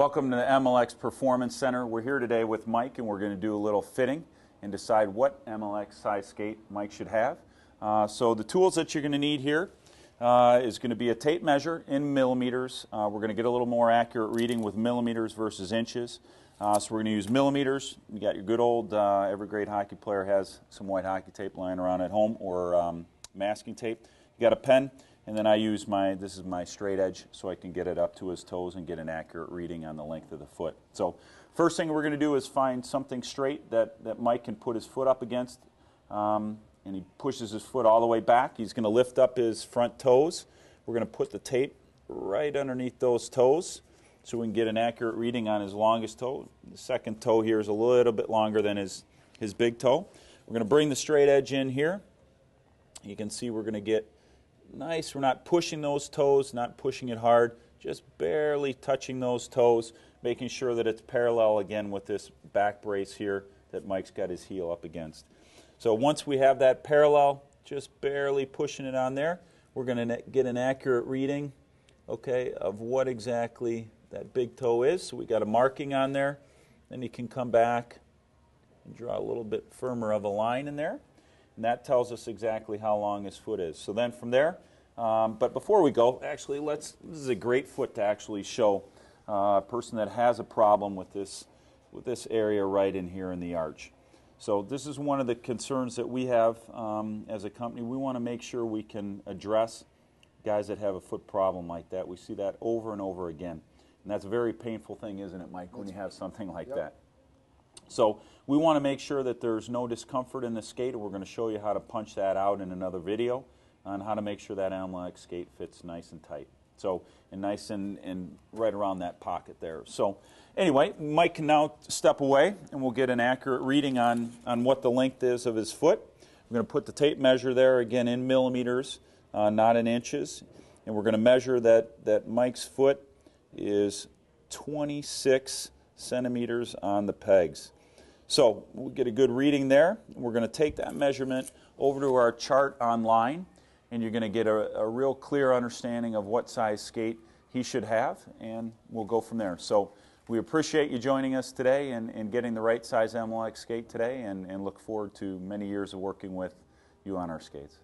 Welcome to the MLX Performance Center. We're here today with Mike, and we're going to do a little fitting and decide what MLX size skate Mike should have. So the tools that you're going to need here is going to be a tape measure in millimeters. We're going to get a little more accurate reading with millimeters versus inches. So we're going to use millimeters. You got your good old, every great hockey player has some white hockey tape lying around at home, or masking tape. You got a pen. And then I use this is my straight edge, so I can get it up to his toes and get an accurate reading on the length of the foot. So first thing we're going to do is find something straight that Mike can put his foot up against. And he pushes his foot all the way back. He's going to lift up his front toes. We're going to put the tape right underneath those toes so we can get an accurate reading on his longest toe. The second toe here is a little bit longer than his big toe. We're going to bring the straight edge in here. You can see we're going to get nice. We're not pushing those toes, not pushing it hard, just barely touching those toes, making sure that it's parallel again with this back brace here that Mike's got his heel up against. So once we have that parallel, just barely pushing it on there, we're going to get an accurate reading, okay, of what exactly that big toe is. So we got a marking on there. Then you can come back and draw a little bit firmer of a line in there. And that tells us exactly how long his foot is. So then from there, but before we go, actually, this is a great foot to actually show a person that has a problem with this area right in here in the arch. So this is one of the concerns that we have as a company. We want to make sure we can address guys that have a foot problem like that. We see that over and over again. And that's a very painful thing, isn't it, Mike, when you have something like that? So we want to make sure that there's no discomfort in the skate, and we're going to show you how to punch that out in another video on how to make sure that MLX skate fits nice and tight. So, and nice and right around that pocket there. So anyway, Mike can now step away, and we'll get an accurate reading on what the length is of his foot. We're going to put the tape measure there, again, in millimeters, not in inches. And we're going to measure that Mike's foot is 26 centimeters on the pegs. So we'll get a good reading there. We're going to take that measurement over to our chart online, and you're going to get a real clear understanding of what size skate he should have, and we'll go from there. So we appreciate you joining us today and getting the right size MLX skate today, and look forward to many years of working with you on our skates.